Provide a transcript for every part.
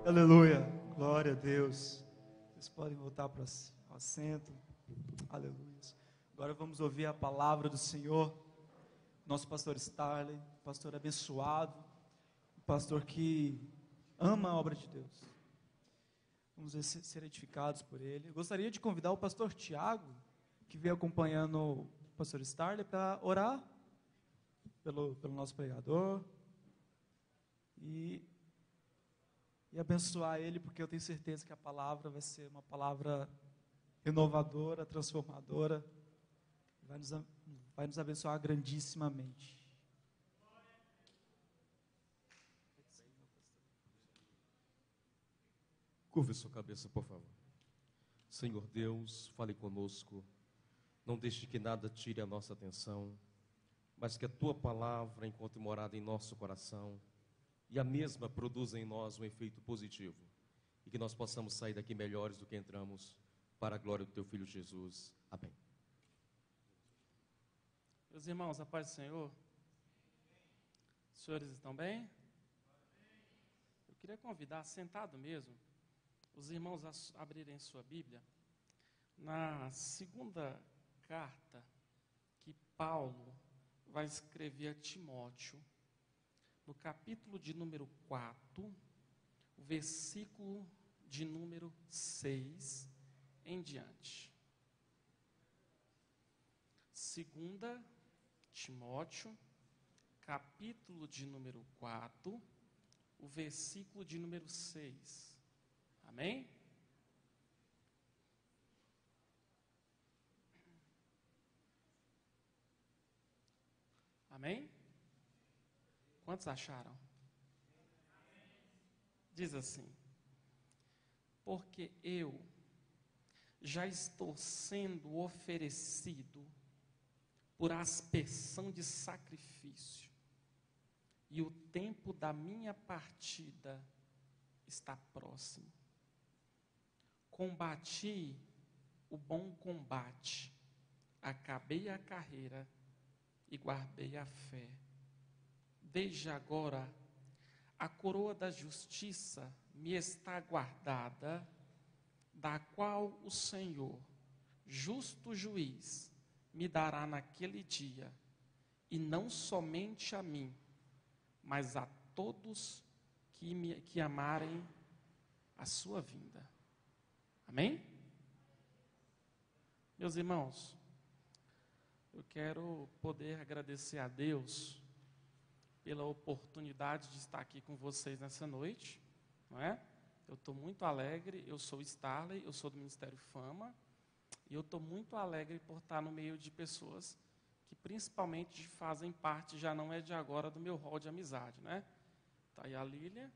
Aleluia, glória a Deus. Vocês podem voltar para o assento. Aleluia. Agora vamos ouvir a palavra do Senhor. Nosso pastor Starley, pastor abençoado, um pastor que ama a obra de Deus. Vamos ser edificados por ele. Eu gostaria de convidar o pastor Tiago, que vem acompanhando o pastor Starley, para orar pelo nosso pregador e abençoar ele, porque eu tenho certeza que a palavra vai ser uma palavra renovadora, transformadora, vai nos abençoar grandissimamente. Curve sua cabeça, por favor. Senhor Deus, fale conosco. Não deixe que nada tire a nossa atenção, mas que a Tua palavra encontre morada em nosso coração e a mesma produza em nós um efeito positivo. E que nós possamos sair daqui melhores do que entramos, para a glória do Teu Filho Jesus. Amém. Meus irmãos, a paz do Senhor. Os senhores estão bem? Eu queria convidar, sentado mesmo, os irmãos a abrirem sua Bíblia na segunda carta que Paulo vai escrever a Timóteo, no capítulo de número 4, o versículo de número 6 em diante. Segunda Timóteo, capítulo de número 4, o versículo de número 6. Amém? Amém? Quantos acharam? Diz assim: porque eu já estou sendo oferecido por aspersão de sacrifício, e o tempo da minha partida está próximo. Combati o bom combate, acabei a carreira e guardei a fé. Desde agora, a coroa da justiça me está guardada, da qual o Senhor, justo juiz, me dará naquele dia, e não somente a mim, mas a todos que amarem a sua vinda. Amém? Meus irmãos, eu quero poder agradecer a Deus pela oportunidade de estar aqui com vocês nessa noite, não é? Eu estou muito alegre, eu sou Starley, eu sou do Ministério Fama, e eu estou muito alegre por estar no meio de pessoas que principalmente fazem parte, já não é de agora, do meu hall de amizade, né? Está aí a Lília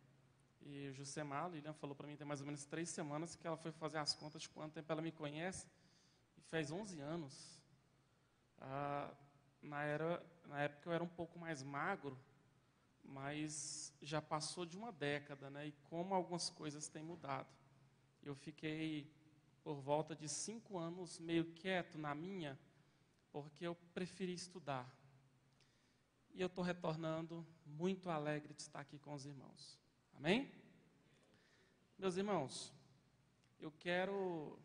e o Jusemar. A Lilian falou para mim tem mais ou menos 3 semanas que ela foi fazer as contas de quanto tempo ela me conhece, e faz 11 anos. Na época eu era um pouco mais magro, mas já passou de uma década, né? E como algumas coisas têm mudado. Eu fiquei por volta de 5 anos meio quieto na minha, porque eu preferi estudar. E eu estou retornando muito alegre de estar aqui com os irmãos. Amém? Meus irmãos, eu quero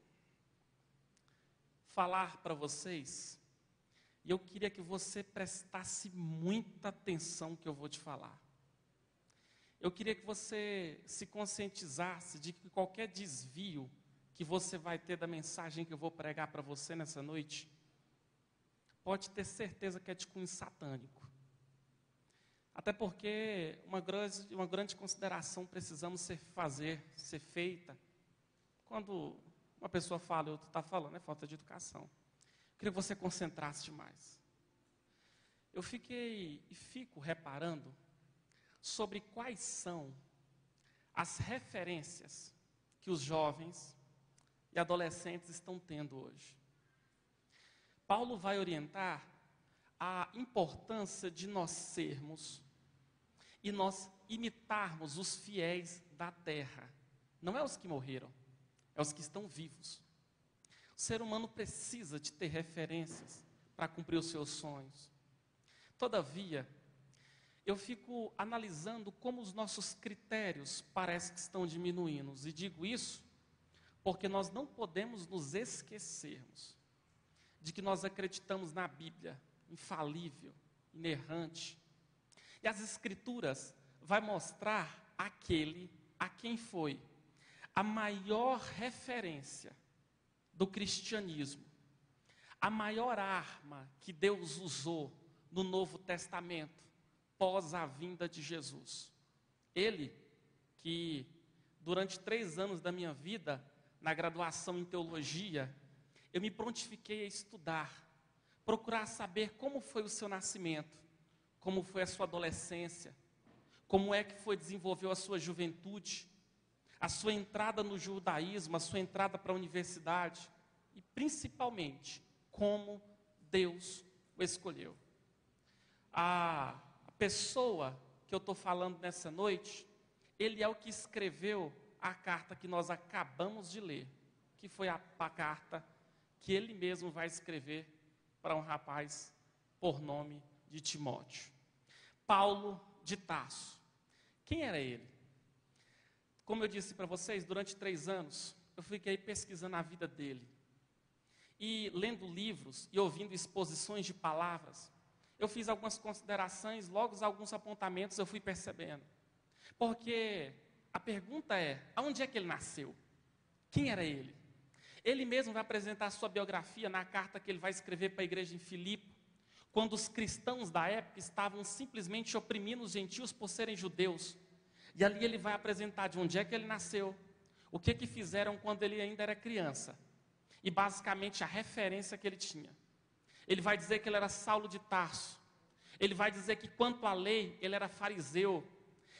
falar para vocês, e eu queria que você prestasse muita atenção no que eu vou te falar. Eu queria que você se conscientizasse de que qualquer desvio que você vai ter da mensagem que eu vou pregar para você nessa noite, pode ter certeza que é de cunho satânico. Até porque uma grande consideração precisamos ser feita, quando uma pessoa fala e outra está falando, é falta de educação. Eu queria que você concentrasse mais. Eu fiquei e fico reparando sobre quais são as referências que os jovens e adolescentes estão tendo hoje. Paulo vai orientar a importância de nós sermos e nós imitarmos os fiéis da terra. Não é os que morreram, é os que estão vivos. O ser humano precisa de ter referências para cumprir os seus sonhos. Todavia, eu fico analisando como os nossos critérios parecem que estão diminuindo. E digo isso porque nós não podemos nos esquecermos de que nós acreditamos na Bíblia, infalível, inerrante. E as Escrituras vai mostrar aquele a quem foi a maior referência do cristianismo, a maior arma que Deus usou no Novo Testamento, pós a vinda de Jesus. Ele, que durante 3 anos da minha vida, na graduação em teologia, eu me prontifiquei a estudar, procurar saber como foi o seu nascimento, como foi a sua adolescência, como é que desenvolveu a sua juventude, a sua entrada no judaísmo, a sua entrada para a universidade, e principalmente, como Deus o escolheu. A pessoa que eu estou falando nessa noite, ele é o que escreveu a carta que nós acabamos de ler, que foi a carta que ele mesmo vai escrever para um rapaz por nome de Timóteo. Paulo de Tarso. Quem era ele? Como eu disse para vocês, durante 3 anos, eu fiquei pesquisando a vida dele. E lendo livros e ouvindo exposições de palavras, eu fiz algumas considerações, logo alguns apontamentos eu fui percebendo. Porque a pergunta é, aonde é que ele nasceu? Quem era ele? Ele mesmo vai apresentar a sua biografia na carta que ele vai escrever para a igreja em Filipe, quando os cristãos da época estavam simplesmente oprimindo os gentios por serem judeus. E ali ele vai apresentar de onde é que ele nasceu, o que fizeram quando ele ainda era criança, e basicamente a referência que ele tinha. Ele vai dizer que ele era Saulo de Tarso, ele vai dizer que quanto à lei, ele era fariseu.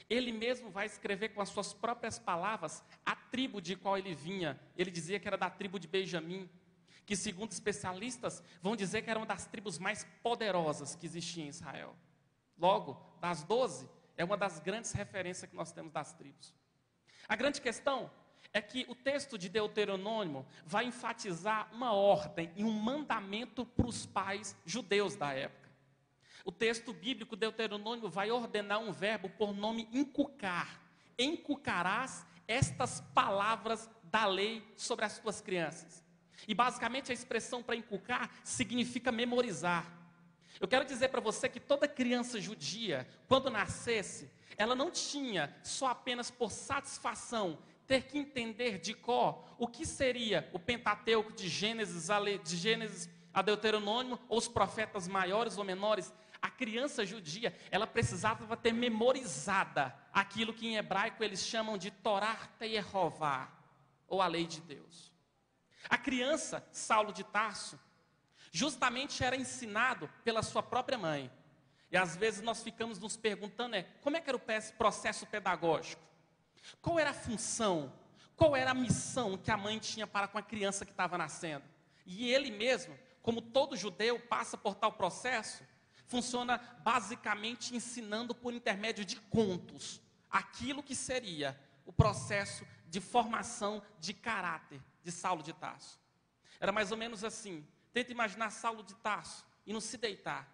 Ele mesmo vai escrever com as suas próprias palavras a tribo de qual ele vinha. Ele dizia que era da tribo de Benjamim, que segundo especialistas vão dizer que era uma das tribos mais poderosas que existia em Israel. Logo, das 12, é uma das grandes referências que nós temos das tribos. A grande questão é que o texto de Deuteronômio vai enfatizar uma ordem e um mandamento para os pais judeus da época. O texto bíblico Deuteronômio vai ordenar um verbo por nome inculcar. Enculcarás estas palavras da lei sobre as tuas crianças. E basicamente a expressão para inculcar significa memorizar. Eu quero dizer para você que toda criança judia, quando nascesse, ela não tinha só apenas por satisfação ter que entender de cor o que seria o Pentateuco de Gênesis a Deuteronômio, ou os profetas maiores ou menores. A criança judia, ela precisava ter memorizada aquilo que em hebraico eles chamam de Torá Yehová, ou a lei de Deus. A criança, Saulo de Tarso, justamente era ensinado pela sua própria mãe. E às vezes nós ficamos nos perguntando, como é que era o processo pedagógico? Qual era a função, qual era a missão que a mãe tinha para com a criança que estava nascendo? E ele mesmo, como todo judeu passa por tal processo, funciona basicamente ensinando por intermédio de contos, aquilo que seria o processo de formação de caráter de Saulo de Tarso. Era mais ou menos assim, tenta imaginar Saulo de Tarso indo se deitar,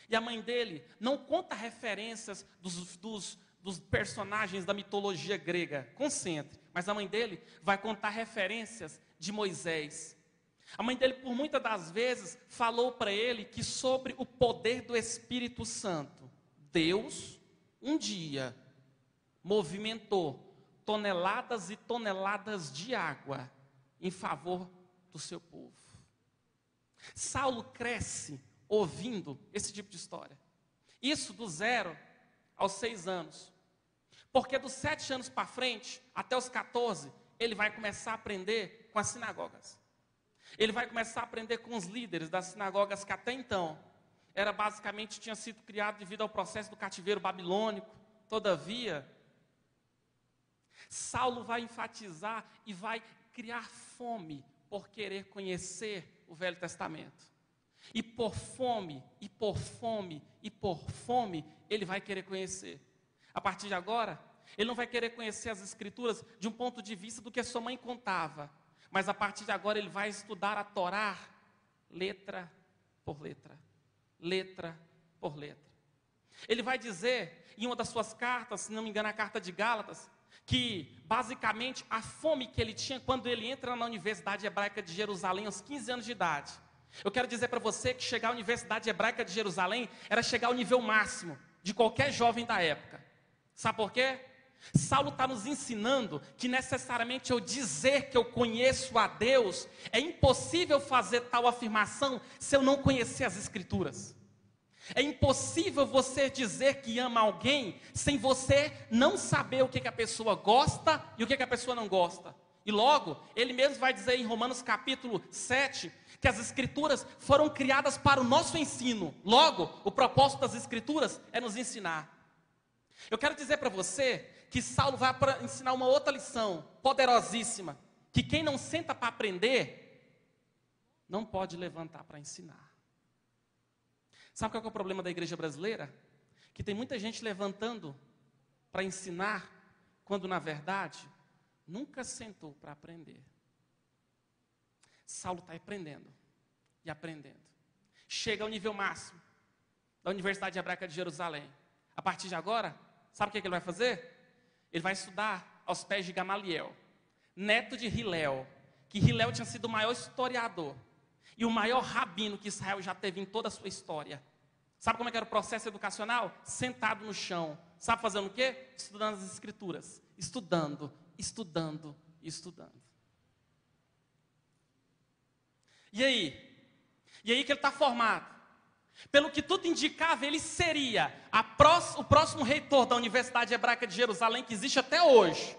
e a mãe dele não conta referências dos personagens da mitologia grega, concentre, mas a mãe dele vai contar referências de Moisés. A mãe dele, por muitas das vezes, falou para ele que sobre o poder do Espírito Santo, Deus, um dia, movimentou toneladas e toneladas de água em favor do seu povo. Saulo cresce ouvindo esse tipo de história. Isso do 0 aos 6 anos. Porque dos 7 anos para frente, até os 14, ele vai começar a aprender com as sinagogas. Ele vai começar a aprender com os líderes das sinagogas que até então tinha sido criado devido ao processo do cativeiro babilônico. Todavia, Saulo vai enfatizar e vai criar fome por querer conhecer o Velho Testamento. E por fome, e por fome, e por fome, ele vai querer conhecer. A partir de agora, ele não vai querer conhecer as Escrituras de um ponto de vista do que sua mãe contava. Mas a partir de agora ele vai estudar a Torá, letra por letra, letra por letra. Ele vai dizer, em uma das suas cartas, se não me engano, a carta de Gálatas, que basicamente a fome que ele tinha quando ele entra na Universidade Hebraica de Jerusalém aos 15 anos de idade. Eu quero dizer para você que chegar à Universidade Hebraica de Jerusalém era chegar ao nível máximo de qualquer jovem da época. Sabe por quê? Saulo está nos ensinando que necessariamente eu dizer que eu conheço a Deus, é impossível fazer tal afirmação se eu não conhecer as Escrituras. É impossível você dizer que ama alguém sem você não saber o que a pessoa gosta e o que a pessoa não gosta. E logo, ele mesmo vai dizer em Romanos capítulo 7, que as Escrituras foram criadas para o nosso ensino. Logo, o propósito das Escrituras é nos ensinar. Eu quero dizer para você que Saulo vai ensinar uma outra lição poderosíssima, que quem não senta para aprender, não pode levantar para ensinar. Sabe qual é o problema da igreja brasileira? Que tem muita gente levantando para ensinar, quando na verdade, nunca sentou para aprender. Saulo está aprendendo e aprendendo. Chega ao nível máximo da Universidade Hebraica de Jerusalém. A partir de agora, sabe o que ele vai fazer? Ele vai estudar aos pés de Gamaliel, neto de Hilel, que Hilel tinha sido o maior historiador e o maior rabino que Israel já teve em toda a sua história. Sabe como é que era o processo educacional? Sentado no chão. Sabe fazendo o quê? Estudando as Escrituras. Estudando, estudando, estudando. E aí? E aí que ele está formado. Pelo que tudo indicava, ele seria o próximo reitor da Universidade Hebraica de Jerusalém, que existe até hoje.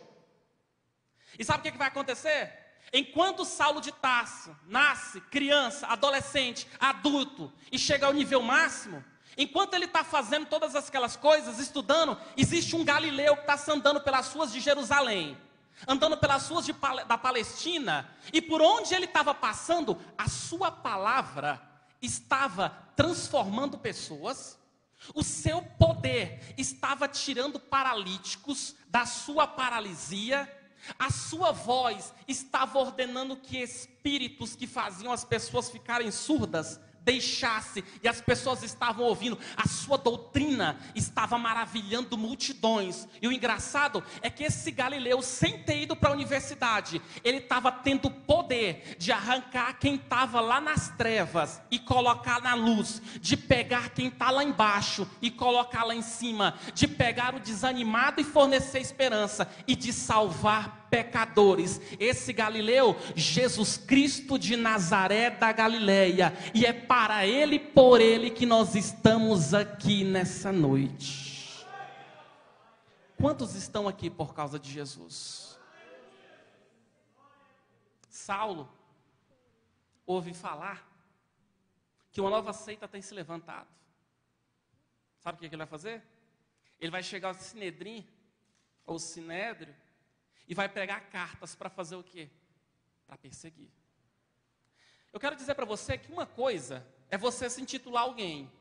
E sabe o que vai acontecer? Enquanto Saulo de Tarso nasce, criança, adolescente, adulto, e chega ao nível máximo, enquanto ele está fazendo todas aquelas coisas, estudando, existe um Galileu que está andando pelas ruas de Jerusalém, andando pelas ruas da Palestina, e por onde ele estava passando, a sua palavra estava transformando pessoas, o seu poder estava tirando paralíticos da sua paralisia, a sua voz estava ordenando que espíritos que faziam as pessoas ficarem surdas deixasse, e as pessoas estavam ouvindo. A sua doutrina estava maravilhando multidões. E o engraçado é que esse Galileu, sem ter ido para a universidade, ele estava tendo poder de arrancar quem estava lá nas trevas e colocar na luz, de pegar quem está lá embaixo e colocar lá em cima, de pegar o desanimado e fornecer esperança, e de salvar pecadores. Esse Galileu, Jesus Cristo de Nazaré da Galileia, e é para ele, por ele, que nós estamos aqui nessa noite. Quantos estão aqui por causa de Jesus? Saulo ouve falar que uma nova seita tem se levantado. Sabe o que ele vai fazer? Ele vai chegar ao Sinedrim, ou Sinédrio, e vai pegar cartas para fazer o quê? Para perseguir. Eu quero dizer para você que uma coisa é você se intitular alguém.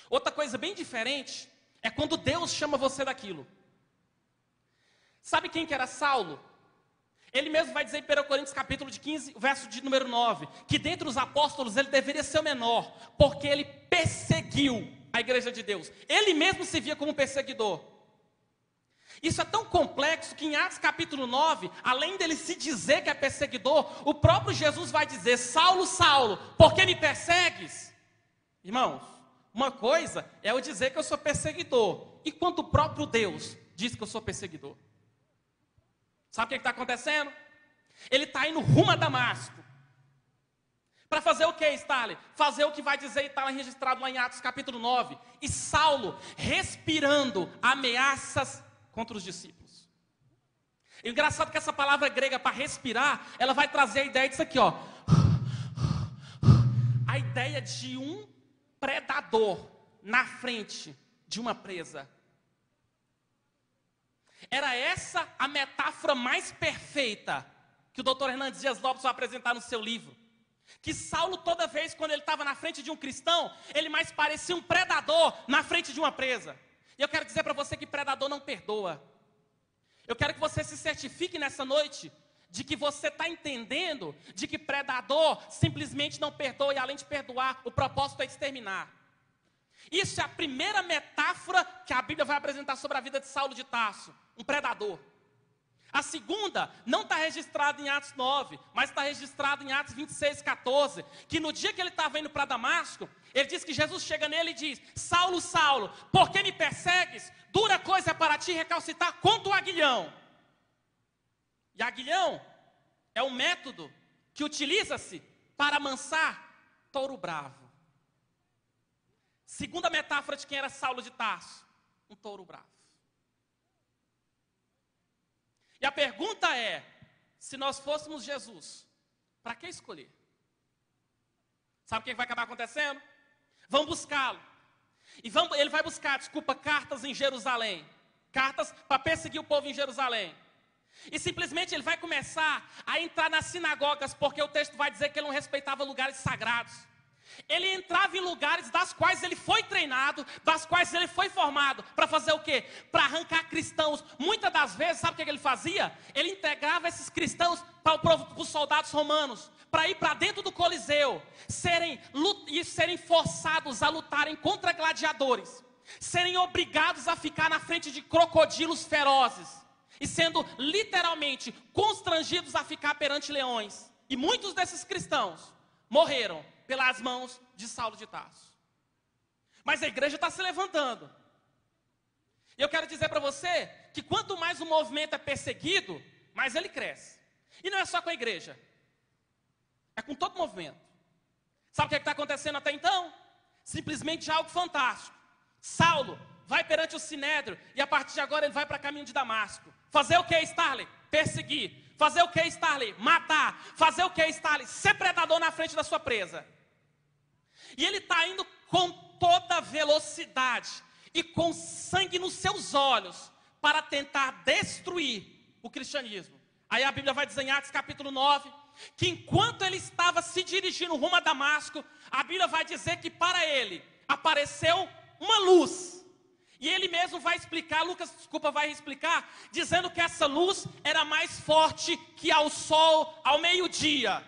Outra coisa bem diferente é quando Deus chama você daquilo. Sabe quem que era Saulo? Ele mesmo vai dizer em 1 Coríntios capítulo de 15, verso de número 9, que dentre os apóstolos ele deveria ser o menor, porque ele perseguiu a igreja de Deus. Ele mesmo se via como perseguidor. Isso é tão complexo que em Atos capítulo 9, além dele se dizer que é perseguidor, o próprio Jesus vai dizer: Saulo, Saulo, por que me persegues? Irmãos, uma coisa é eu dizer que eu sou perseguidor, e quando o próprio Deus diz que eu sou perseguidor. Sabe o que está acontecendo? Ele está indo rumo a Damasco. Para fazer o que, Stalin? Fazer o que vai dizer e está registrado lá em Atos capítulo 9. E Saulo respirando ameaças contra os discípulos. E o engraçado é que essa palavra grega para respirar, ela vai trazer a ideia disso aqui, ó. A ideia de um predador na frente de uma presa. Era essa a metáfora mais perfeita que o Dr. Hernandes Dias Lopes vai apresentar no seu livro. Que Saulo, toda vez quando ele estava na frente de um cristão, ele mais parecia um predador na frente de uma presa. E eu quero dizer para você que predador não perdoa. Eu quero que você se certifique nessa noite de que você está entendendo de que predador simplesmente não perdoa, e além de perdoar, o propósito é exterminar. Isso é a primeira metáfora que a Bíblia vai apresentar sobre a vida de Saulo de Tarso, um predador. A segunda não está registrada em Atos 9, mas está registrada em Atos 26, 14, que no dia que ele estava indo para Damasco, ele diz que Jesus chega nele e diz: Saulo, Saulo, por que me persegues? Dura coisa é para ti recalcitar contra o aguilhão. E aguilhão é um método que utiliza-se para amansar touro bravo. Segunda metáfora de quem era Saulo de Tarso, um touro bravo. E a pergunta é, se nós fôssemos Jesus, para que escolher? Sabe o que vai acabar acontecendo? Vão buscá-lo. E ele vai buscar, cartas em Jerusalém. Cartas para perseguir o povo em Jerusalém. E simplesmente ele vai começar a entrar nas sinagogas, porque o texto vai dizer que ele não respeitava lugares sagrados. Ele entrava em lugares das quais ele foi treinado, das quais ele foi formado, para fazer o quê? Para arrancar cristãos. Muitas das vezes, sabe o que ele fazia? Ele integrava esses cristãos para os soldados romanos, para ir para dentro do Coliseu, serem forçados a lutarem contra gladiadores, serem obrigados a ficar na frente de crocodilos ferozes, e sendo literalmente constrangidos a ficar perante leões. E muitos desses cristãos morreram pelas mãos de Saulo de Tarso. Mas a igreja está se levantando. E eu quero dizer para você que quanto mais o movimento é perseguido, mais ele cresce. E não é só com a igreja, é com todo o movimento. Sabe o que está acontecendo até então? Simplesmente algo fantástico. Saulo vai perante o Sinédrio, e a partir de agora ele vai para caminho de Damasco. Fazer o que, Starley? Perseguir. Fazer o que, Starley? Matar. Fazer o que, Starley? Ser predador na frente da sua presa. E ele está indo com toda velocidade e com sangue nos seus olhos para tentar destruir o cristianismo. Aí a Bíblia vai dizer em Atos capítulo 9, que enquanto ele estava se dirigindo rumo a Damasco, a Bíblia vai dizer que para ele apareceu uma luz. E ele mesmo vai explicar, vai explicar, dizendo que essa luz era mais forte que ao sol ao meio-dia.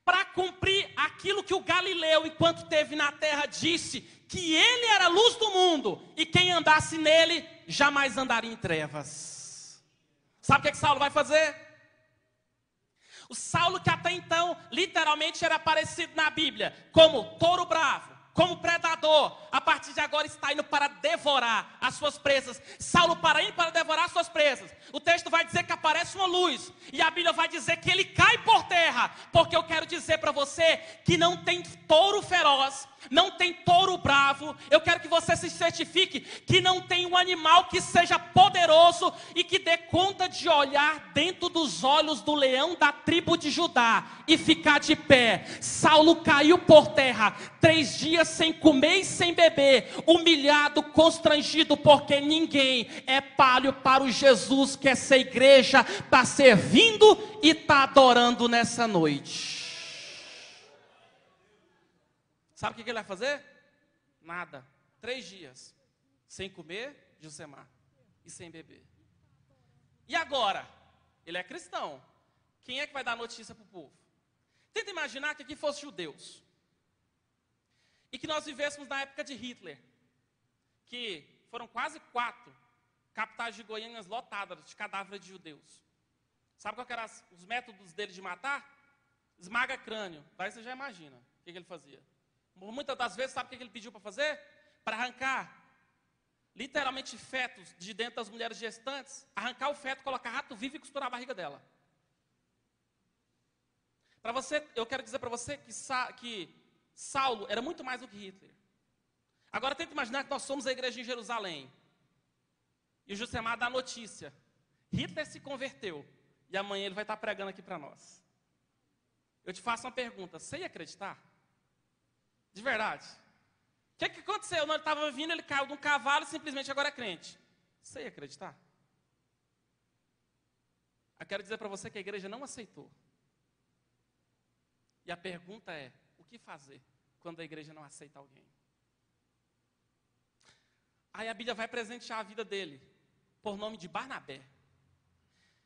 Para cumprir aquilo que o Galileu, enquanto esteve na terra, disse, que ele era a luz do mundo, e quem andasse nele, jamais andaria em trevas. Sabe o que Saulo vai fazer? O Saulo que até então, literalmente era aparecido na Bíblia, como touro bravo, como predador, a partir de agora está indo para devorar as suas presas. Saulo para ir para devorar as suas presas. O texto vai dizer que aparece uma luz, e a Bíblia vai dizer que ele cai por terra, porque eu quero dizer para você que não tem touro feroz, não tem touro bravo. Eu quero que você se certifique que não tem um animal que seja poderoso e que dê conta de olhar dentro dos olhos do leão da tribo de Judá e ficar de pé. Saulo caiu por terra, 3 dias sem comer e sem beber, humilhado, constrangido, porque ninguém é palho para o Jesus que essa igreja está servindo e está adorando nessa noite. Sabe o que ele vai fazer? Nada. 3 dias sem comer, Josemar, e sem beber. E agora? Ele é cristão. Quem é que vai dar notícia para o povo? Tenta imaginar que aqui fossem judeus. E que nós vivêssemos na época de Hitler, que foram quase 4 capitais de Goiânia lotadas de cadáveres de judeus. Sabe qual que eram os métodos dele de matar? Esmaga crânio. Daí você já imagina o que ele fazia. Muitas das vezes, sabe o que ele pediu para fazer? Para arrancar, literalmente, fetos de dentro das mulheres gestantes, arrancar o feto, colocar rato vivo e costurar a barriga dela. Eu quero dizer para você que Saulo era muito mais do que Hitler. Agora tenta imaginar que nós somos a igreja em Jerusalém. E o Josemar dá a notícia. Hitler se converteu. E amanhã ele vai estar pregando aqui para nós. Eu te faço uma pergunta. Você ia acreditar? De verdade. O que aconteceu? Ele estava vindo, ele caiu de um cavalo e simplesmente agora é crente. Você ia acreditar? Eu quero dizer para você que a igreja não aceitou. E a pergunta é, o que fazer quando a igreja não aceita alguém? Aí a Bíblia vai presentear a vida dele, por nome de Barnabé.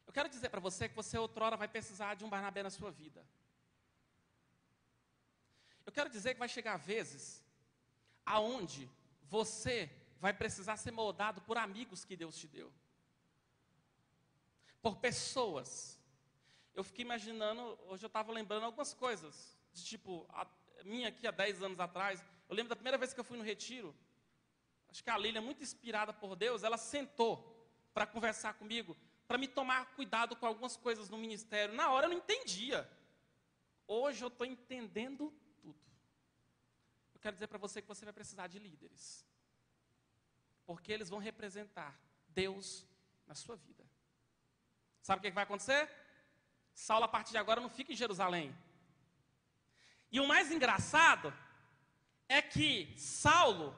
Eu quero dizer para você que você outrora vai precisar de um Barnabé na sua vida. Eu quero dizer que vai chegar vezes, aonde você vai precisar ser moldado por amigos que Deus te deu. Por pessoas. Eu fiquei imaginando, hoje eu estava lembrando algumas coisas, de tipo, a minha aqui há 10 anos atrás, eu lembro da primeira vez que eu fui no retiro, acho que a Lília, muito inspirada por Deus, ela sentou para conversar comigo, para me tomar cuidado com algumas coisas no ministério. Na hora eu não entendia. Hoje eu estou entendendo tudo. Eu quero dizer para você que você vai precisar de líderes. Porque eles vão representar Deus na sua vida. Sabe o que vai acontecer? Saulo, a partir de agora, não fica em Jerusalém. E o mais engraçado é que Saulo,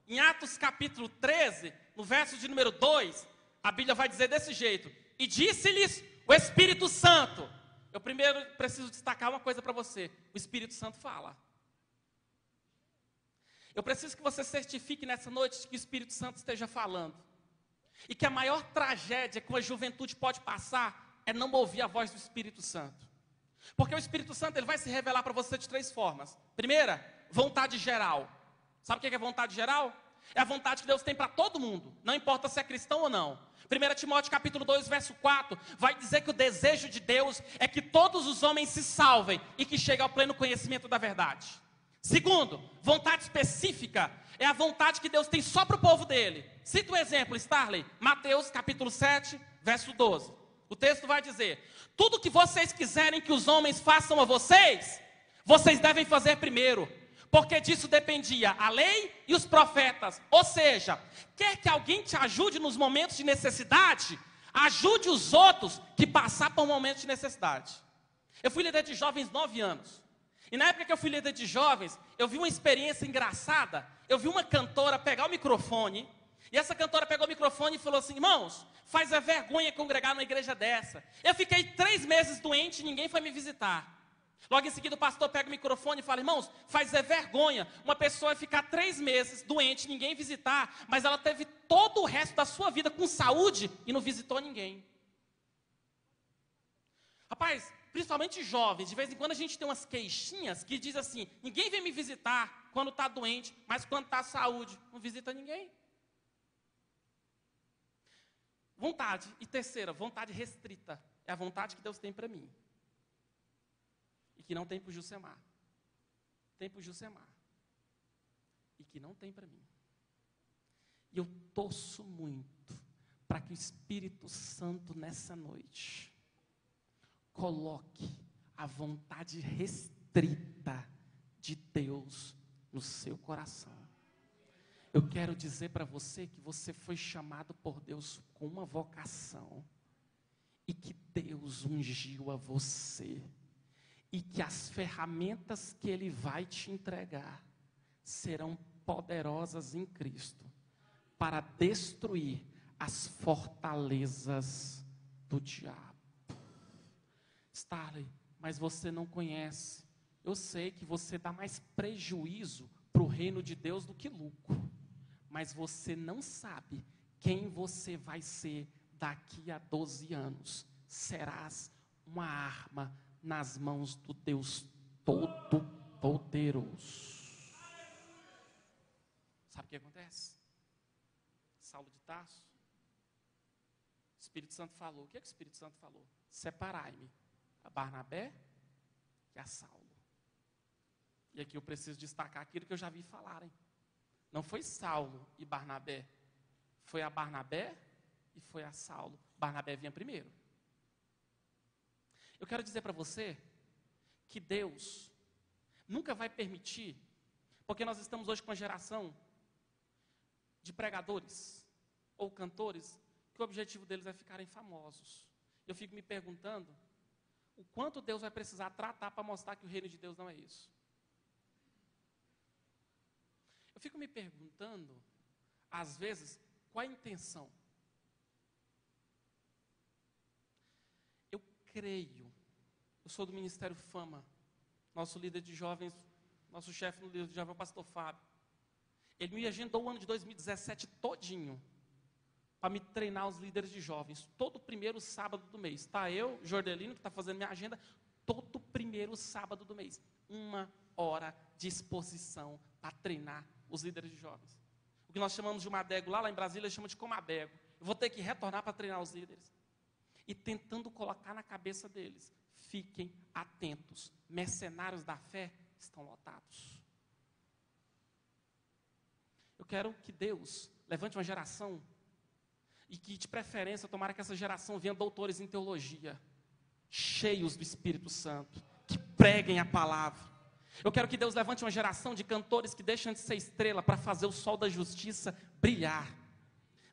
em Atos capítulo 13, no verso de número 2, a Bíblia vai dizer desse jeito: e disse-lhes o Espírito Santo. Eu primeiro preciso destacar uma coisa para você: o Espírito Santo fala. Eu preciso que você certifique nessa noite que o Espírito Santo esteja falando. E que a maior tragédia que uma juventude pode passar é não ouvir a voz do Espírito Santo. Porque o Espírito Santo ele vai se revelar para você de 3 formas. Primeira, vontade geral. Sabe o que é vontade geral? É a vontade que Deus tem para todo mundo, não importa se é cristão ou não. 1 Timóteo capítulo 2, verso 4, vai dizer que o desejo de Deus é que todos os homens se salvem e que cheguem ao pleno conhecimento da verdade. Segundo, vontade específica, é a vontade que Deus tem só para o povo dele. Cita um exemplo, Starley, Mateus capítulo 7, verso 12. O texto vai dizer: tudo que vocês quiserem que os homens façam a vocês, vocês devem fazer primeiro, porque disso dependia a lei e os profetas. Ou seja, quer que alguém te ajude nos momentos de necessidade, ajude os outros que passar por um momento de necessidade. Eu fui líder de jovens 9 anos. E na época que eu fui líder de jovens, eu vi uma experiência engraçada. Eu vi uma cantora pegar o microfone, e essa cantora pegou o microfone e falou assim: irmãos, faz a vergonha congregar numa igreja dessa. Eu fiquei 3 meses doente e ninguém foi me visitar. Logo em seguida o pastor pega o microfone e fala: irmãos, faz vergonha uma pessoa ficar 3 meses doente, ninguém visitar, mas ela teve todo o resto da sua vida com saúde e não visitou ninguém. Rapaz, principalmente jovens, de vez em quando a gente tem umas queixinhas que diz assim: ninguém vem me visitar quando está doente, mas quando está saúde, não visita ninguém. Vontade. E terceira, vontade restrita. É a vontade que Deus tem para mim. E que não tem para o Jusemar. Tem para o Jusemar. E que não tem para mim. E eu torço muito para que o Espírito Santo nessa noite coloque a vontade restrita de Deus no seu coração. Eu quero dizer para você que você foi chamado por Deus com uma vocação. E que Deus ungiu a você. E que as ferramentas que Ele vai te entregar serão poderosas em Cristo para destruir as fortalezas do diabo. Starley, mas você não conhece. Eu sei que você dá mais prejuízo para o reino de Deus do que lucro. Mas você não sabe quem você vai ser daqui a 12 anos. Serás uma arma nas mãos do Deus Todo-Poderoso. Sabe o que acontece? Saulo de Tarso, o Espírito Santo falou. O que é que o Espírito Santo falou? Separai-me a Barnabé e a Saulo. E aqui eu preciso destacar aquilo que eu já vi falarem. Não foi Saulo e Barnabé, foi a Barnabé e foi a Saulo. Barnabé vinha primeiro. Eu quero dizer para você que Deus nunca vai permitir, porque nós estamos hoje com uma geração de pregadores ou cantores que o objetivo deles é ficarem famosos. Eu fico me perguntando o quanto Deus vai precisar tratar para mostrar que o reino de Deus não é isso. Eu fico me perguntando, às vezes, qual a intenção. Eu creio, eu sou do Ministério Fama, nosso líder de jovens, nosso chefe no líder de jovens é o pastor Fábio. Ele me agendou o ano de 2017 todinho, para me treinar os líderes de jovens, todo primeiro sábado do mês. Está eu, Jordelino, que está fazendo minha agenda, todo primeiro sábado do mês. 1 hora de exposição para treinar os líderes de jovens. O que nós chamamos de Madego, lá em Brasília, eles chamam de Comadego. Eu vou ter que retornar para treinar os líderes. E tentando colocar na cabeça deles, fiquem atentos, mercenários da fé estão lotados. Eu quero que Deus levante uma geração, e que de preferência, tomara que essa geração venha doutores em teologia, cheios do Espírito Santo, que preguem a palavra. Eu quero que Deus levante uma geração de cantores que deixam de ser estrela para fazer o sol da justiça brilhar.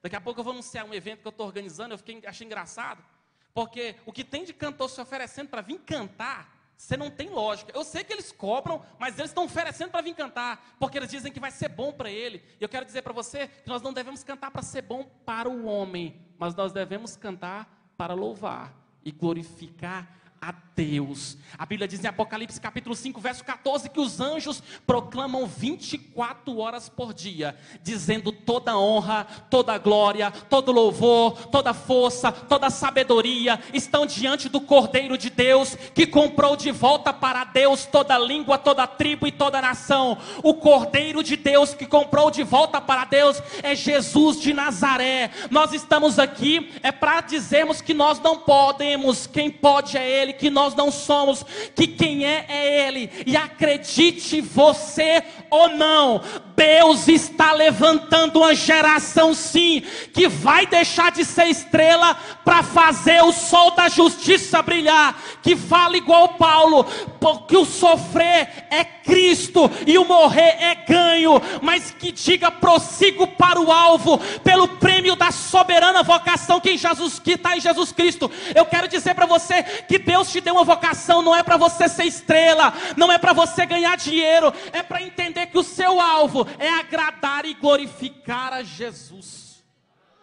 Daqui a pouco eu vou anunciar um evento que eu estou organizando, achei engraçado, porque o que tem de cantor se oferecendo para vir cantar, você não tem lógica. Eu sei que eles cobram, mas eles estão oferecendo para vir cantar, porque eles dizem que vai ser bom para ele. E eu quero dizer para você que nós não devemos cantar para ser bom para o homem, mas nós devemos cantar para louvar e glorificar a Deus. A Bíblia diz em Apocalipse capítulo 5, verso 14, que os anjos proclamam 24 horas por dia, dizendo toda honra, toda glória, todo louvor, toda força, toda sabedoria, estão diante do Cordeiro de Deus, que comprou de volta para Deus toda língua, toda tribo e toda nação. O Cordeiro de Deus que comprou de volta para Deus é Jesus de Nazaré. Nós estamos aqui para dizermos que nós não podemos, quem pode é Ele, que nós não somos, que quem é Ele. E acredite você ou não, Deus está levantando uma geração sim, que vai deixar de ser estrela para fazer o sol da justiça brilhar, que fala igual Paulo, porque o sofrer é Cristo e o morrer é ganho, mas que diga prossigo para o alvo, pelo prêmio da soberana vocação que está em Jesus Cristo. Eu quero dizer para você que Deus te deu uma vocação, não é para você ser estrela, não é para você ganhar dinheiro, é para entender que o seu alvo é agradar e glorificar a Jesus.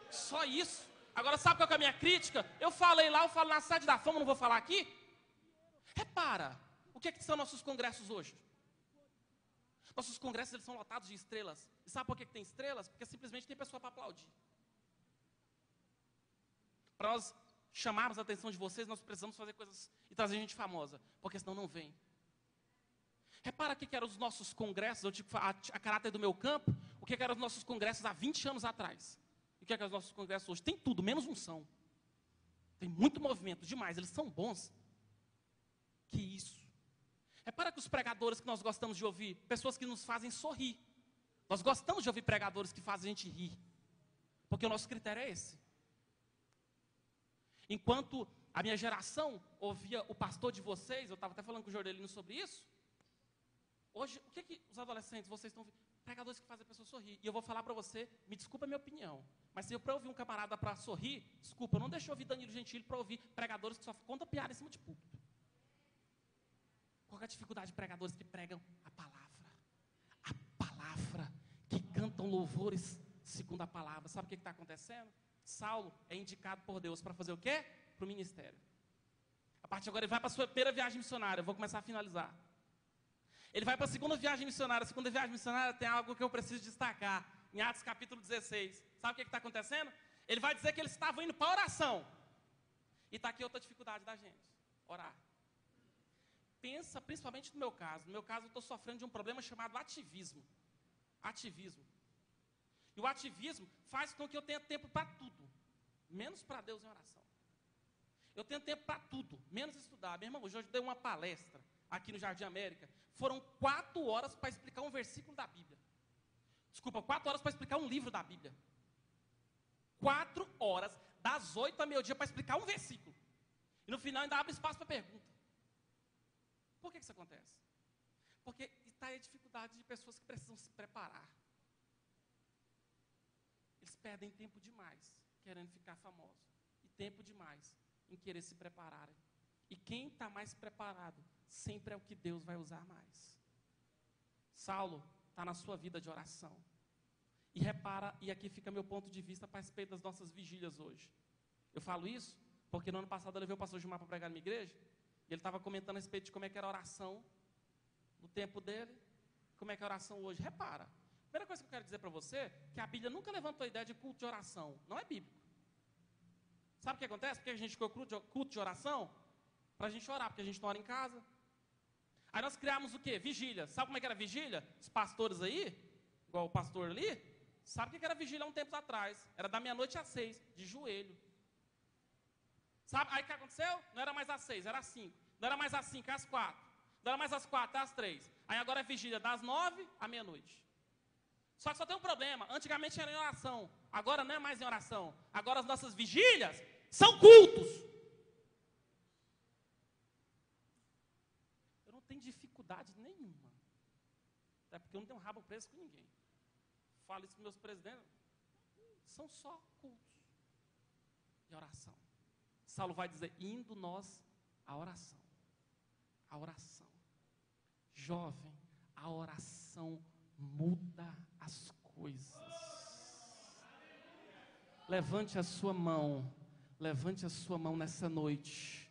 Só isso. Agora sabe qual é a minha crítica? Eu falei lá, eu falo na sede da fama, não vou falar aqui. Repara, o que são nossos congressos hoje? Nossos congressos eles são lotados de estrelas. E sabe por que tem estrelas? Porque simplesmente tem pessoa para aplaudir. Para nós chamarmos a atenção de vocês, nós precisamos fazer coisas e trazer gente famosa, porque senão não vem. Repara o que eram os nossos congressos, eu digo a caráter do meu campo, o que eram os nossos congressos há 20 anos atrás. E o que eram os nossos congressos hoje? Tem tudo, menos unção. Tem muito movimento, demais, eles são bons. Que isso. Repara que os pregadores que nós gostamos de ouvir, pessoas que nos fazem sorrir. Nós gostamos de ouvir pregadores que fazem a gente rir. Porque o nosso critério é esse. Enquanto a minha geração ouvia o pastor de vocês, eu estava até falando com o Jordelino sobre isso. Hoje, o que os adolescentes, vocês estão ouvindo? Pregadores que fazem a pessoa sorrir. E eu vou falar para você, me desculpa a minha opinião, mas se eu para ouvir um camarada para sorrir, desculpa, eu não deixo ouvir Danilo Gentili para ouvir pregadores que só contam piada em cima de púlpito. Qual é a dificuldade de pregadores que pregam a palavra, que cantam louvores segundo a palavra? Sabe o que está acontecendo? Saulo é indicado por Deus para fazer o quê? Para o ministério. A partir de agora ele vai para a sua primeira viagem missionária, eu vou começar a finalizar. Ele vai para a segunda viagem missionária. A segunda viagem missionária tem algo que eu preciso destacar. Em Atos capítulo 16. Sabe o que está acontecendo? Ele vai dizer que eles estavam indo para a oração. E está aqui outra dificuldade da gente. Orar. Pensa, principalmente no meu caso. No meu caso, eu estou sofrendo de um problema chamado ativismo. Ativismo. E o ativismo faz com que eu tenha tempo para tudo. Menos para Deus em oração. Eu tenho tempo para tudo. Menos estudar. Meu irmão, hoje eu dei uma palestra aqui no Jardim América. Foram 4 horas para explicar um versículo da Bíblia. Desculpa, 4 horas para explicar um livro da Bíblia. 4 horas, das 8 ao meio-dia, para explicar um versículo. E no final ainda abre espaço para pergunta. Por que isso acontece? Porque está aí a dificuldade de pessoas que precisam se preparar. Eles perdem tempo demais querendo ficar famosos. E tempo demais em querer se prepararem. E quem está mais preparado sempre é o que Deus vai usar mais. Saulo está na sua vida de oração. E repara, e aqui fica meu ponto de vista a respeito das nossas vigílias hoje. Eu falo isso porque no ano passado eu levei o pastor Gilmar para pregar na minha igreja, e ele estava comentando a respeito de como é que era a oração no tempo dele, como é que é a oração hoje. Repara, a primeira coisa que eu quero dizer para você é que a Bíblia nunca levantou a ideia de culto de oração. Não é bíblico. Sabe o que acontece? Porque a gente ficou culto de oração? Para a gente orar, porque a gente não ora em casa. Aí nós criamos o quê? Vigília. Sabe como é que era vigília? Os pastores aí, igual o pastor ali, sabe o que era vigília há um tempo atrás? Era da meia-noite às 6, de joelho. Sabe, aí o que aconteceu? Não era mais às 6, era às 5. Não era mais às 5, às 4. Não era mais às 4, às 3. Aí agora é vigília das 9 à meia-noite. Só que só tem um problema. Antigamente era em oração. Agora não é mais em oração. Agora as nossas vigílias são cultos. Eu não tenho dificuldade nenhuma. Até porque eu não tenho rabo preso com ninguém. Falo isso com meus presidentes. São só cultos e oração. Saulo vai dizer, indo nós à oração. A oração. Jovem, a oração muda as coisas. Levante a sua mão nessa noite.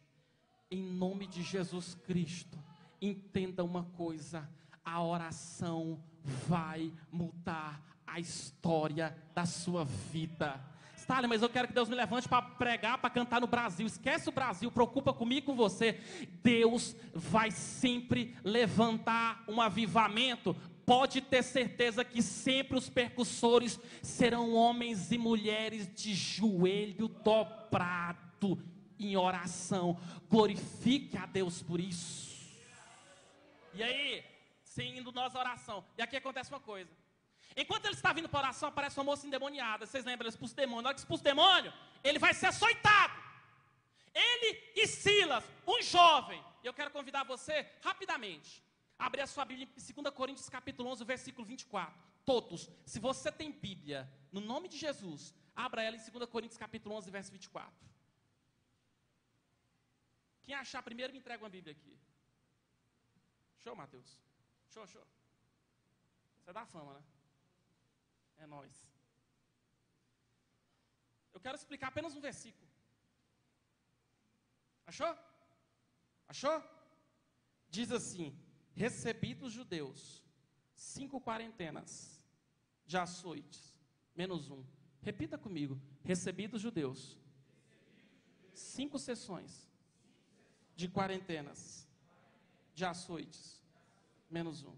Em nome de Jesus Cristo, entenda uma coisa, a oração vai mudar a história da sua vida. Stalin, mas eu quero que Deus me levante para pregar, para cantar no Brasil. Esquece o Brasil, preocupa comigo e com você. Deus vai sempre levantar um avivamento. Pode ter certeza que sempre os percussores serão homens e mulheres de joelho dobrado em oração. Glorifique a Deus por isso. E aí, sim, indo nós à oração. E aqui acontece uma coisa. Enquanto ele está vindo para a oração, aparece uma moça endemoniada. Vocês lembram? Ele expulsa o demônio. Na hora que expulsa o demônio, ele vai ser açoitado. Ele e Silas, um jovem. E eu quero convidar você, rapidamente, a abrir a sua Bíblia em 2 Coríntios capítulo 11, versículo 24. Todos, se você tem Bíblia, no nome de Jesus, abra ela em 2 Coríntios capítulo 11, verso 24. Quem achar primeiro, me entrega uma Bíblia aqui. Show, Mateus. Show. Você dá fama, né? É nóis. Eu quero explicar apenas um versículo. Achou? Diz assim: recebi dos judeus 5 quarentenas de açoites, menos 1. Repita comigo: recebi dos judeus 5 sessões de quarentenas de açoites, menos 1.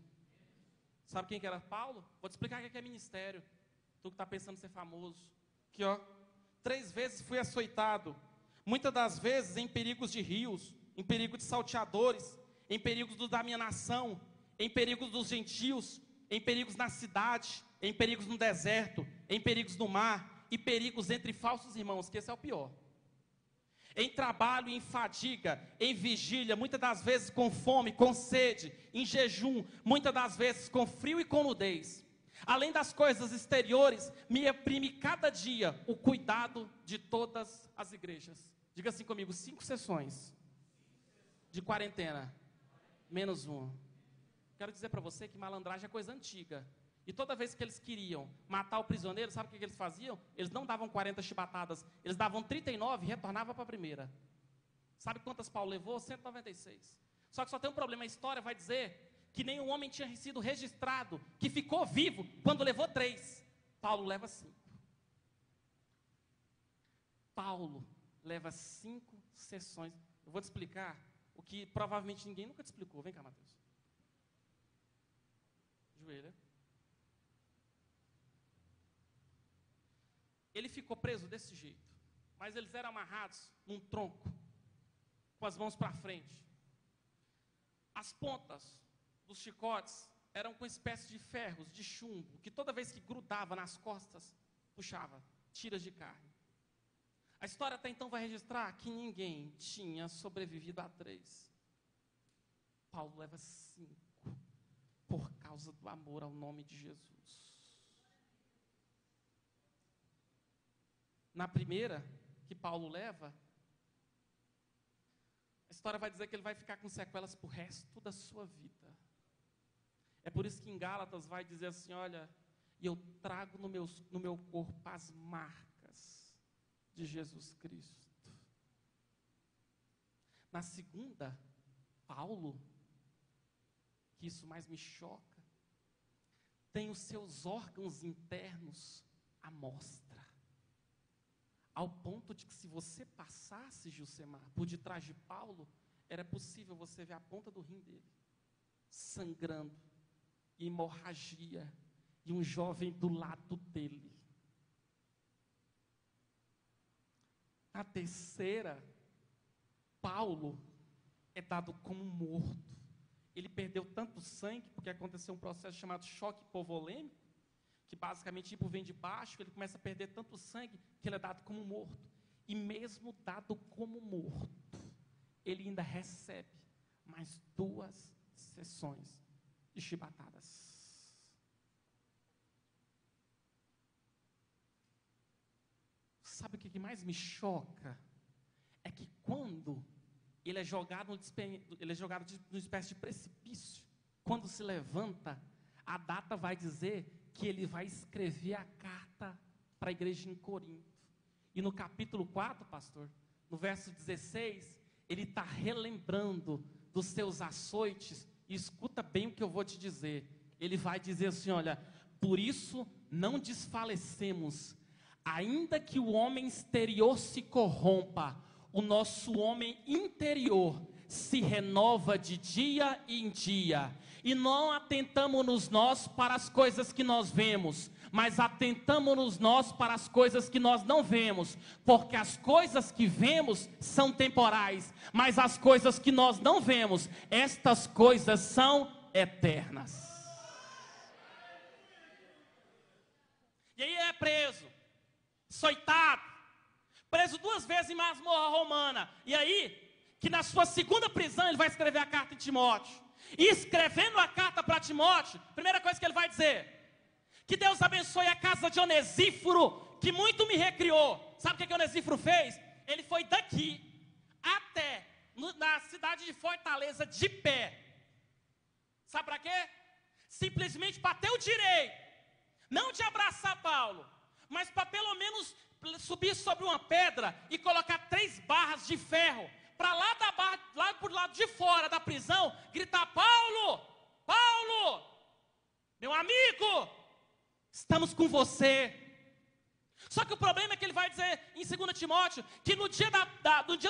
Sabe quem que era Paulo? Vou te explicar o que é ministério. Tu que está pensando em ser famoso. Aqui, ó. 3 vezes fui açoitado. Muitas das vezes em perigos de rios, em perigo de salteadores, em perigos da minha nação, em perigos dos gentios, em perigos na cidade, em perigos no deserto, em perigos no mar, e perigos entre falsos irmãos, que esse é o pior. Em trabalho e em fadiga, em vigília, muitas das vezes com fome, com sede, em jejum, muitas das vezes com frio e com nudez. Além das coisas exteriores, me oprime cada dia o cuidado de todas as igrejas. Diga assim comigo: 5 sessões de quarentena, menos 1. Quero dizer para você que malandragem é coisa antiga. E toda vez que eles queriam matar o prisioneiro, sabe o que eles faziam? Eles não davam 40 chibatadas, eles davam 39 e retornavam para a primeira. Sabe quantas Paulo levou? 196. Só que só tem um problema, a história vai dizer que nenhum homem tinha sido registrado, que ficou vivo quando levou 3. Paulo leva 5. Paulo leva 5 sessões. Eu vou te explicar o que provavelmente ninguém nunca te explicou. Vem cá, Mateus. Joelha. Ele ficou preso desse jeito, mas eles eram amarrados num tronco, com as mãos para frente. As pontas dos chicotes eram com espécie de ferros, de chumbo, que toda vez que grudava nas costas, puxava tiras de carne. A história até então vai registrar que ninguém tinha sobrevivido a 3. Paulo leva 5, por causa do amor ao nome de Jesus. Na primeira, que Paulo leva, a história vai dizer que ele vai ficar com sequelas para o resto da sua vida. É por isso que em Gálatas vai dizer assim, olha, e eu trago no meu corpo as marcas de Jesus Cristo. Na segunda, Paulo, que isso mais me choca, tem os seus órgãos internos à mostra. Ao ponto de que se você passasse, Gilcemar, por detrás de Paulo, era possível você ver a ponta do rim dele, sangrando, hemorragia, e um jovem do lado dele. Na terceira, Paulo é dado como morto. Ele perdeu tanto sangue, porque aconteceu um processo chamado choque hipovolêmico, que basicamente tipo vem de baixo, ele começa a perder tanto sangue, que ele é dado como morto. E mesmo dado como morto, ele ainda recebe mais 2 sessões de chibatadas. Sabe o que mais me choca? É que quando ele é jogado numa espécie de precipício, quando se levanta, a data vai dizer que ele vai escrever a carta para a igreja em Corinto. E no capítulo 4, pastor, no verso 16, ele está relembrando dos seus açoites, e escuta bem o que eu vou te dizer. Ele vai dizer assim, olha, por isso não desfalecemos, ainda que o homem exterior se corrompa, o nosso homem interior se renova de dia em dia, e não atentamos nós para as coisas que nós vemos, mas atentamos nós para as coisas que nós não vemos, porque as coisas que vemos são temporais, mas as coisas que nós não vemos, estas coisas são eternas. E aí é preso, açoitado, preso 2 vezes em masmorra romana, e aí, que na sua segunda prisão ele vai escrever a carta em Timóteo, e escrevendo a carta para Timóteo, primeira coisa que ele vai dizer, que Deus abençoe a casa de Onesíforo, que muito me recriou. Sabe o que Onesíforo fez? Ele foi daqui até na cidade de Fortaleza de pé. Sabe para quê? Simplesmente para ter o direito, não de abraçar Paulo, mas para pelo menos subir sobre uma pedra e colocar 3 barras de ferro, para lá da barra, lá por lado de fora da prisão, gritar, Paulo, Paulo, meu amigo, estamos com você. Só que o problema é que ele vai dizer em 2 Timóteo, que no dia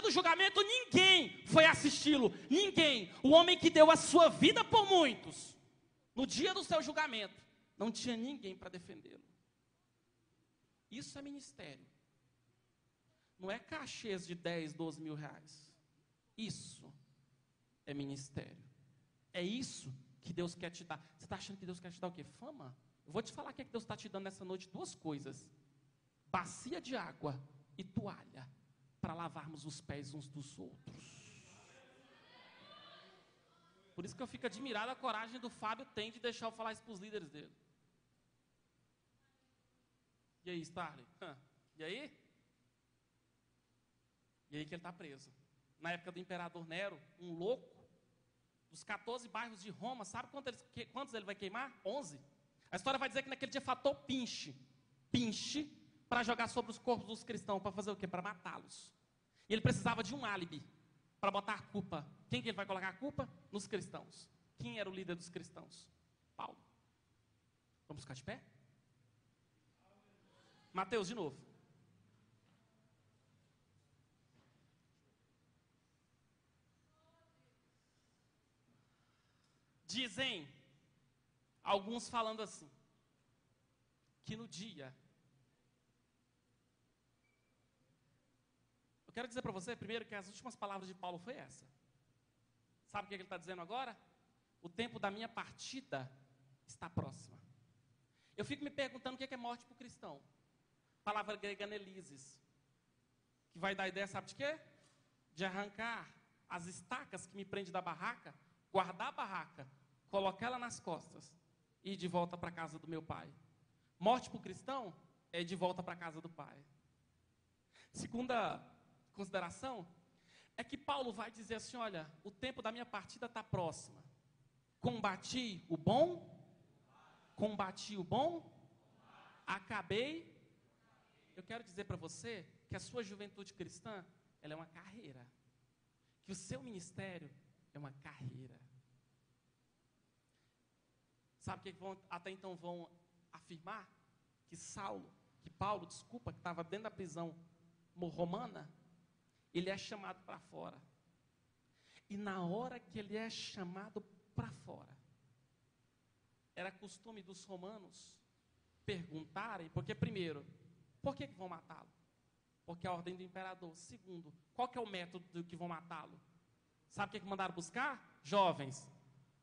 do julgamento, ninguém foi assisti-lo, ninguém. O homem que deu a sua vida por muitos, no dia do seu julgamento, não tinha ninguém para defendê-lo. Isso é ministério. Não é cachês de 10, 12 mil reais. Isso é ministério. É isso que Deus quer te dar. Você está achando que Deus quer te dar o quê? Fama? Eu vou te falar o que é que Deus está te dando nessa noite. 2 coisas. Bacia de água e toalha, para lavarmos os pés uns dos outros. Por isso que eu fico admirado a coragem do Fábio tem de deixar eu falar isso para os líderes dele. E aí, Starley? E aí? E aí que ele está preso. Na época do imperador Nero, um louco, dos 14 bairros de Roma, sabe quantos ele vai queimar? 11. A história vai dizer que naquele dia faltou pinche para jogar sobre os corpos dos cristãos, para fazer o quê? Para matá-los. E ele precisava de um álibi, para botar a culpa. Quem que ele vai colocar a culpa? Nos cristãos. Quem era o líder dos cristãos? Paulo. Vamos ficar de pé? Mateus, de novo. Dizem, alguns falando assim, que no dia... Eu quero dizer para você, primeiro, que as últimas palavras de Paulo foi essa. Sabe o que ele está dizendo agora? O tempo da minha partida está próxima. Eu fico me perguntando o que é morte para o cristão. Palavra grega anelises, que vai dar a ideia, sabe de quê? De arrancar as estacas que me prendem da barraca, guardar a barraca, colocar ela nas costas e ir de volta para a casa do meu pai. Morte para o cristão é ir de volta para a casa do pai. Segunda consideração é que Paulo vai dizer assim, olha, o tempo da minha partida está próxima. Combati o bom, acabei. Eu quero dizer para você que a sua juventude cristã, ela é uma carreira. Que o seu ministério é uma carreira. Sabe o que até então vão afirmar? Que Paulo, que estava dentro da prisão romana, ele é chamado para fora. E na hora que ele é chamado para fora, era costume dos romanos perguntarem, porque primeiro, por que vão matá-lo? Porque é a ordem do imperador. Segundo, qual que é o método do que vão matá-lo? Sabe o que mandaram buscar? Jovens,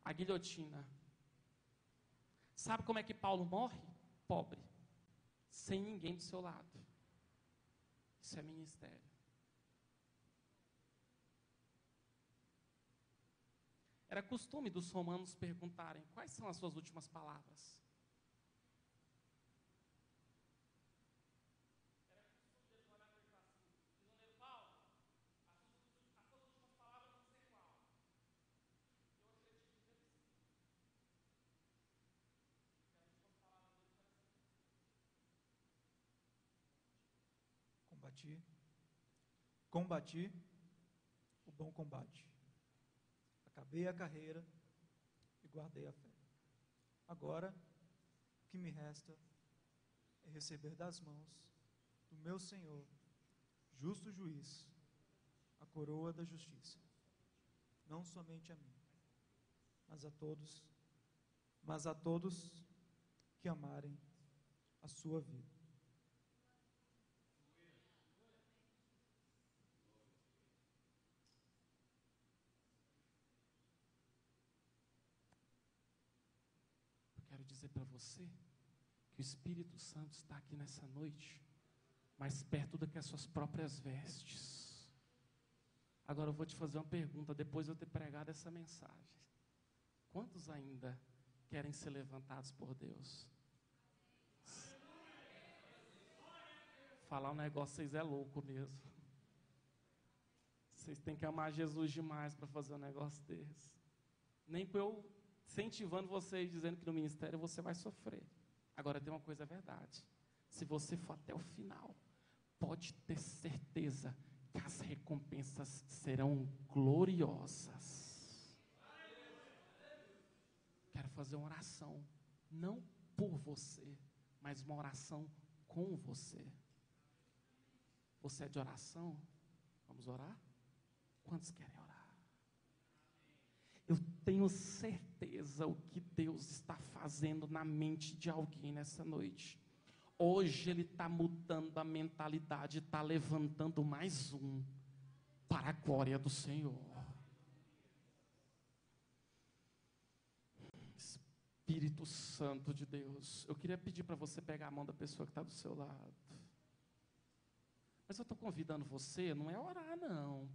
a guilhotina. Sabe como é que Paulo morre? Pobre, sem ninguém do seu lado. Isso é ministério. Era costume dos romanos perguntarem: quais são as suas últimas palavras? Era costume deles olhar para ele e falar assim: prisioneiro Paulo, as suas últimas palavras vão ser qual? Eu acredito que eles sim. Porque as últimas palavras deles eram assim. Combati o bom combate. Acabei a carreira e guardei a fé. Agora, o que me resta é receber das mãos do meu Senhor, justo juiz, a coroa da justiça. Não somente a mim, mas a todos que amarem a sua vida. Quero dizer para você que o Espírito Santo está aqui nessa noite, mais perto do que as suas próprias vestes. Agora eu vou te fazer uma pergunta, depois de eu ter pregado essa mensagem. Quantos ainda querem ser levantados por Deus? Falar um negócio, vocês é louco mesmo. Vocês têm que amar Jesus demais para fazer um negócio desse. Nem para eu incentivando vocês, dizendo que no ministério você vai sofrer. Agora tem uma coisa verdade: se você for até o final, pode ter certeza que as recompensas serão gloriosas. Quero fazer uma oração, não por você, mas uma oração com você. Você é de oração? Vamos orar? Quantos querem orar? Eu tenho certeza o que Deus está fazendo na mente de alguém nessa noite. Hoje Ele está mudando a mentalidade, está levantando mais um para a glória do Senhor. Espírito Santo de Deus, eu queria pedir para você pegar a mão da pessoa que está do seu lado. Mas eu estou convidando você, não é orar não,